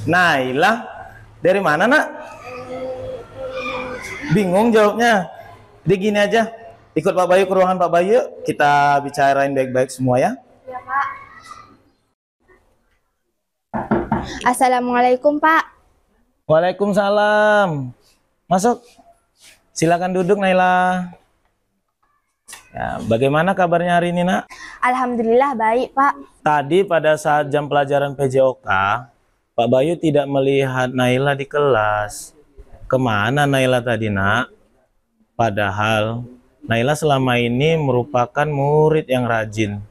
Naila, dari mana nak? Bingung jawabnya. Jadi gini aja, ikut Pak Bayu ke ruangan Pak Bayu, kita bicarain baik-baik semua ya. Ya, Pak. Assalamualaikum, Pak. Waalaikumsalam. Masuk. Silakan duduk Naila. Ya, bagaimana kabarnya hari ini nak? Alhamdulillah baik, Pak. Tadi pada saat jam pelajaran PJOK, Pak Bayu tidak melihat Naila di kelas. Kemana Naila tadi nak? Padahal Naila selama ini merupakan murid yang rajin.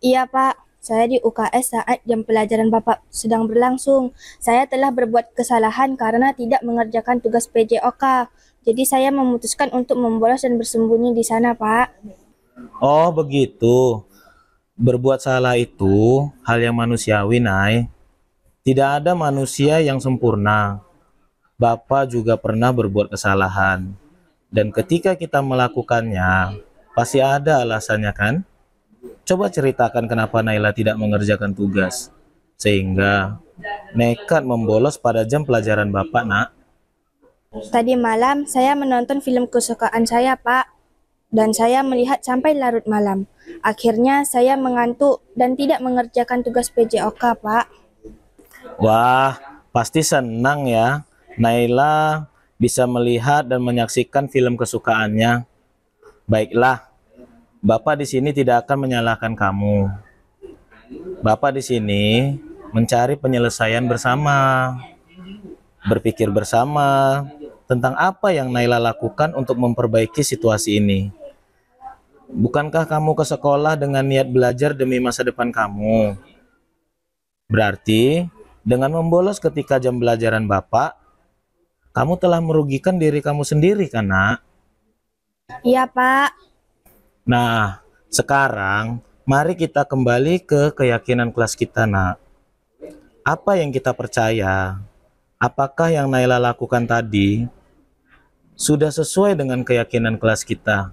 Iya, Pak. Saya di UKS saat jam pelajaran Bapak sedang berlangsung. Saya telah berbuat kesalahan karena tidak mengerjakan tugas PJOK. Jadi saya memutuskan untuk membolos dan bersembunyi di sana, Pak. Oh begitu. Berbuat salah itu hal yang manusiawi, Nay. Tidak ada manusia yang sempurna. Bapak juga pernah berbuat kesalahan. Dan ketika kita melakukannya, pasti ada alasannya kan? Coba ceritakan kenapa Naila tidak mengerjakan tugas, sehingga nekat membolos pada jam pelajaran Bapak, nak. Tadi malam saya menonton film kesukaan saya, Pak. Dan saya melihat sampai larut malam. Akhirnya saya mengantuk dan tidak mengerjakan tugas PJOK, Pak. Wah, pasti senang ya Naila bisa melihat dan menyaksikan film kesukaannya. Baiklah, Bapak di sini tidak akan menyalahkan kamu. Bapak di sini mencari penyelesaian bersama, berpikir bersama tentang apa yang Naila lakukan untuk memperbaiki situasi ini. Bukankah kamu ke sekolah dengan niat belajar demi masa depan kamu? Berarti dengan membolos ketika jam pelajaran Bapak, kamu telah merugikan diri kamu sendiri kan, nak? Iya, Pak. Nah, sekarang mari kita kembali ke keyakinan kelas kita, nak. Apa yang kita percaya? Apakah yang Naila lakukan tadi sudah sesuai dengan keyakinan kelas kita?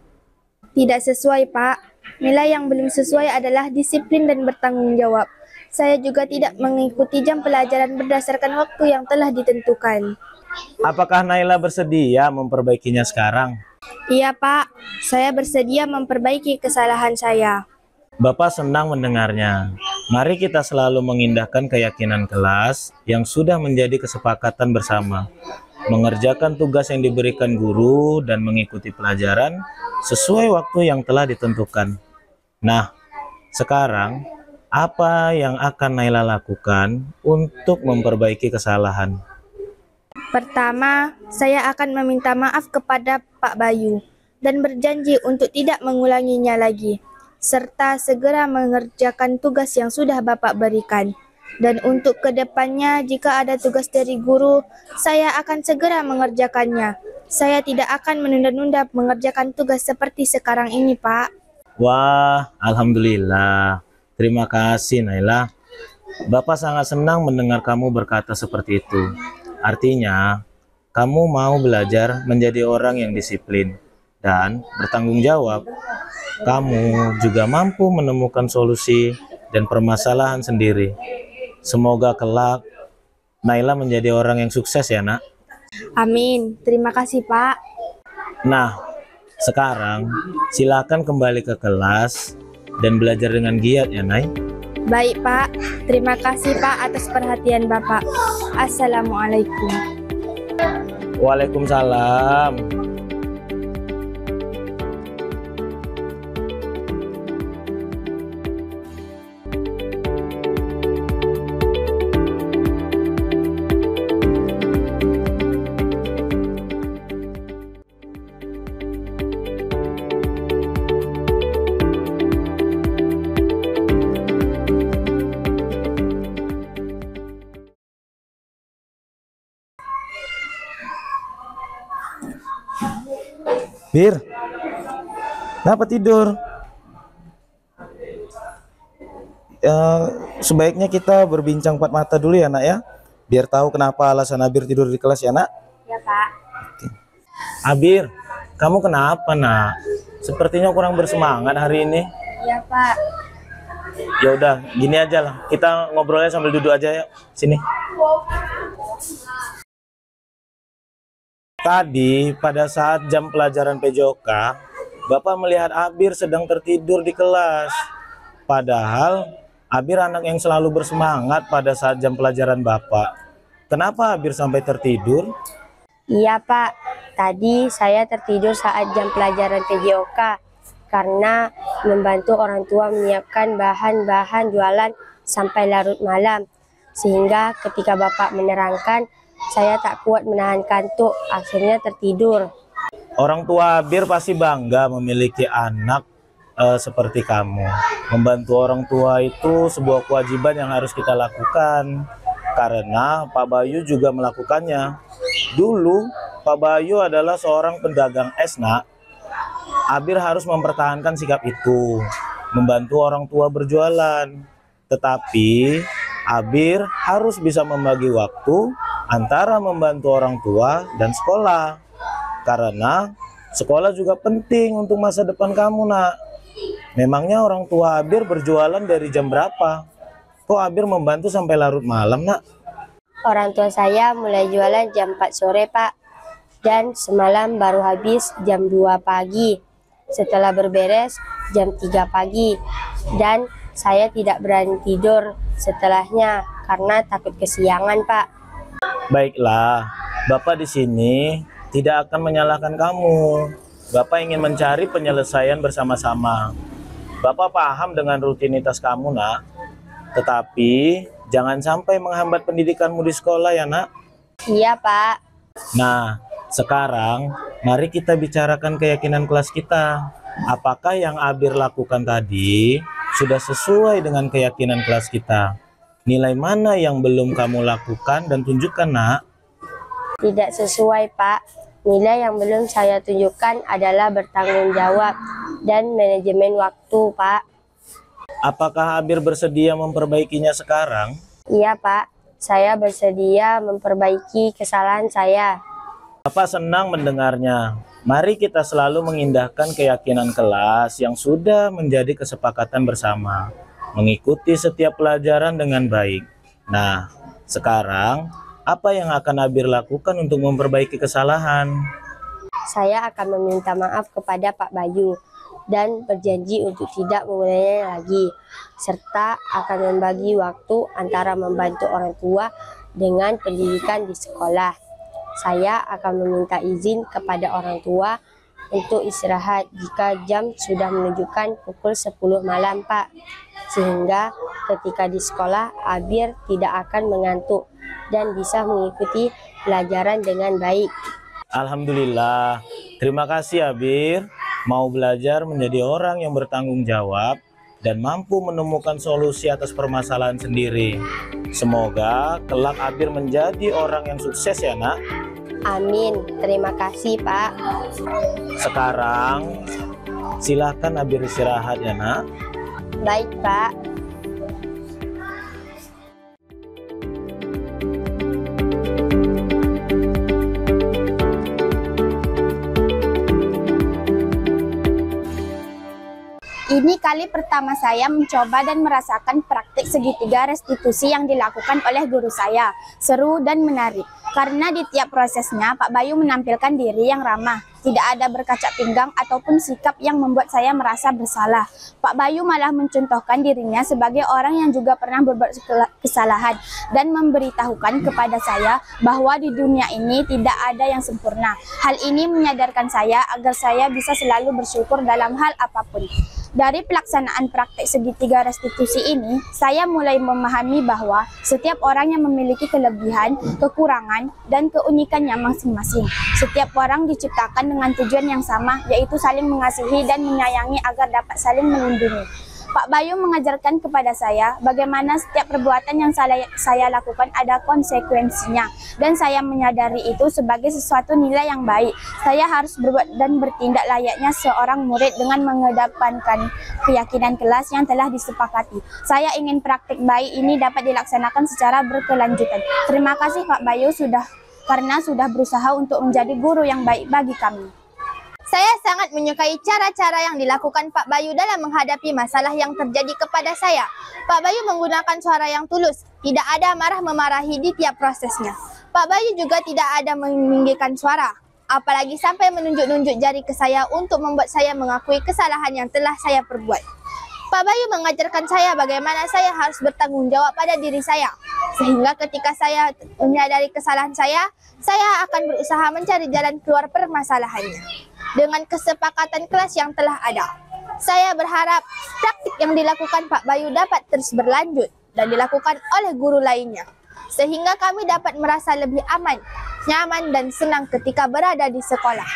Tidak sesuai, Pak. Nilai yang belum sesuai adalah disiplin dan bertanggung jawab. Saya juga tidak mengikuti jam pelajaran berdasarkan waktu yang telah ditentukan. Apakah Naila bersedia memperbaikinya sekarang? Iya, Pak. Saya bersedia memperbaiki kesalahan saya. Bapak senang mendengarnya. Mari kita selalu mengindahkan keyakinan kelas yang sudah menjadi kesepakatan bersama. Mengerjakan tugas yang diberikan guru dan mengikuti pelajaran sesuai waktu yang telah ditentukan. Nah, sekarang apa yang akan Naila lakukan untuk memperbaiki kesalahan? Pertama, saya akan meminta maaf kepada Pak Bayu dan berjanji untuk tidak mengulanginya lagi, serta segera mengerjakan tugas yang sudah Bapak berikan. Dan untuk kedepannya, jika ada tugas dari guru, saya akan segera mengerjakannya. Saya tidak akan menunda-nunda mengerjakan tugas seperti sekarang ini, Pak. Wah, alhamdulillah. Terima kasih, Naila. Bapak sangat senang mendengar kamu berkata seperti itu. Artinya, kamu mau belajar menjadi orang yang disiplin dan bertanggung jawab. Kamu juga mampu menemukan solusi dan permasalahan sendiri. Semoga kelak Naila menjadi orang yang sukses ya, nak. Amin. Terima kasih, Pak. Nah, sekarang silakan kembali ke kelas dan belajar dengan giat ya, Nay. Baik, Pak. Terima kasih, Pak, atas perhatian Bapak. Assalamualaikum. Waalaikumsalam. Bir, kenapa tidur? Sebaiknya kita berbincang empat mata dulu ya, nak ya. Biar tahu kenapa alasan Abir tidur di kelas ya, nak. Ya, Pak. Oke. Abir, kamu kenapa, nak? Sepertinya kurang bersemangat hari ini. Ya, Pak. Ya udah, gini aja lah. Kita ngobrolnya sambil duduk aja ya. Sini. Tadi pada saat jam pelajaran PJOK, Bapak melihat Abir sedang tertidur di kelas. Padahal Abir anak yang selalu bersemangat pada saat jam pelajaran Bapak. Kenapa Abir sampai tertidur? Iya Pak, tadi saya tertidur saat jam pelajaran PJOK karena membantu orang tua menyiapkan bahan-bahan jualan sampai larut malam. Sehingga ketika Bapak menerangkan, saya tak kuat menahan kantuk, akhirnya tertidur. Orang tua Abir pasti bangga memiliki anak seperti kamu. Membantu orang tua itu sebuah kewajiban yang harus kita lakukan. Karena Pak Bayu juga melakukannya. Dulu Pak Bayu adalah seorang pedagang es, nak. Abir harus mempertahankan sikap itu, membantu orang tua berjualan. Tetapi Abir harus bisa membagi waktu antara membantu orang tua dan sekolah. Karena sekolah juga penting untuk masa depan kamu, nak. Memangnya orang tua Abir berjualan dari jam berapa? Kok Abir membantu sampai larut malam, nak? Orang tua saya mulai jualan jam 4 sore, Pak. Dan semalam baru habis jam 2 pagi. Setelah berberes jam 3 pagi. Dan saya tidak berani tidur setelahnya karena takut kesiangan, Pak. Baiklah, Bapak di sini tidak akan menyalahkan kamu. Bapak ingin mencari penyelesaian bersama-sama. Bapak paham dengan rutinitas kamu, nak. Tetapi jangan sampai menghambat pendidikanmu di sekolah ya, nak. Iya, Pak. Nah, sekarang mari kita bicarakan keyakinan kelas kita. Apakah yang Abir lakukan tadi sudah sesuai dengan keyakinan kelas kita? Nilai mana yang belum kamu lakukan dan tunjukkan, nak? Tidak sesuai, Pak. Nilai yang belum saya tunjukkan adalah bertanggung jawab dan manajemen waktu, Pak. Apakah Abir bersedia memperbaikinya sekarang? Iya, Pak. Saya bersedia memperbaiki kesalahan saya. Bapak senang mendengarnya. Mari kita selalu mengindahkan keyakinan kelas yang sudah menjadi kesepakatan bersama. Mengikuti setiap pelajaran dengan baik. Nah, sekarang apa yang akan Abir lakukan untuk memperbaiki kesalahan? Saya akan meminta maaf kepada Pak Bayu dan berjanji untuk tidak mengulangnya lagi, serta akan membagi waktu antara membantu orang tua dengan pendidikan di sekolah. Saya akan meminta izin kepada orang tua untuk istirahat jika jam sudah menunjukkan pukul 10 malam, Pak. Sehingga ketika di sekolah, Abir tidak akan mengantuk dan bisa mengikuti pelajaran dengan baik. Alhamdulillah. Terima kasih, Abir. Mau belajar menjadi orang yang bertanggung jawab dan mampu menemukan solusi atas permasalahan sendiri. Semoga kelak Abir menjadi orang yang sukses ya, nak. Amin. Terima kasih, Pak. Sekarang silakan Abir istirahat ya, nak. Baik, Pak. Ini kali pertama saya mencoba dan merasakan praktik segitiga restitusi yang dilakukan oleh guru saya. Seru dan menarik. Karena di tiap prosesnya Pak Bayu menampilkan diri yang ramah. Tidak ada berkacak pinggang ataupun sikap yang membuat saya merasa bersalah. Pak Bayu malah mencontohkan dirinya sebagai orang yang juga pernah berbuat kesalahan dan memberitahukan kepada saya bahwa di dunia ini tidak ada yang sempurna. Hal ini menyadarkan saya agar saya bisa selalu bersyukur dalam hal apapun. Dari pelaksanaan praktek segitiga restitusi ini, saya mulai memahami bahwa setiap orang yang memiliki kelebihan, kekurangan, dan keunikannya masing-masing. Setiap orang diciptakan dengan tujuan yang sama, yaitu saling mengasihi dan menyayangi agar dapat saling melindungi. Pak Bayu mengajarkan kepada saya bagaimana setiap perbuatan yang saya lakukan ada konsekuensinya, dan saya menyadari itu sebagai sesuatu nilai yang baik. Saya harus berbuat dan bertindak layaknya seorang murid dengan mengedepankan keyakinan kelas yang telah disepakati. Saya ingin praktik baik ini dapat dilaksanakan secara berkelanjutan. Terima kasih Pak Bayu karena sudah berusaha untuk menjadi guru yang baik bagi kami. Saya sangat menyukai cara-cara yang dilakukan Pak Bayu dalam menghadapi masalah yang terjadi kepada saya. Pak Bayu menggunakan suara yang tulus, tidak ada marah-memarahi di tiap prosesnya. Pak Bayu juga tidak ada meninggikan suara, apalagi sampai menunjuk-nunjuk jari ke saya untuk membuat saya mengakui kesalahan yang telah saya perbuat. Pak Bayu mengajarkan saya bagaimana saya harus bertanggung jawab pada diri saya, sehingga ketika saya menyadari kesalahan saya akan berusaha mencari jalan keluar permasalahannya. Dengan kesepakatan kelas yang telah ada, saya berharap praktik yang dilakukan Pak Bayu dapat terus berlanjut dan dilakukan oleh guru lainnya, sehingga kami dapat merasa lebih aman, nyaman, dan senang ketika berada di sekolah.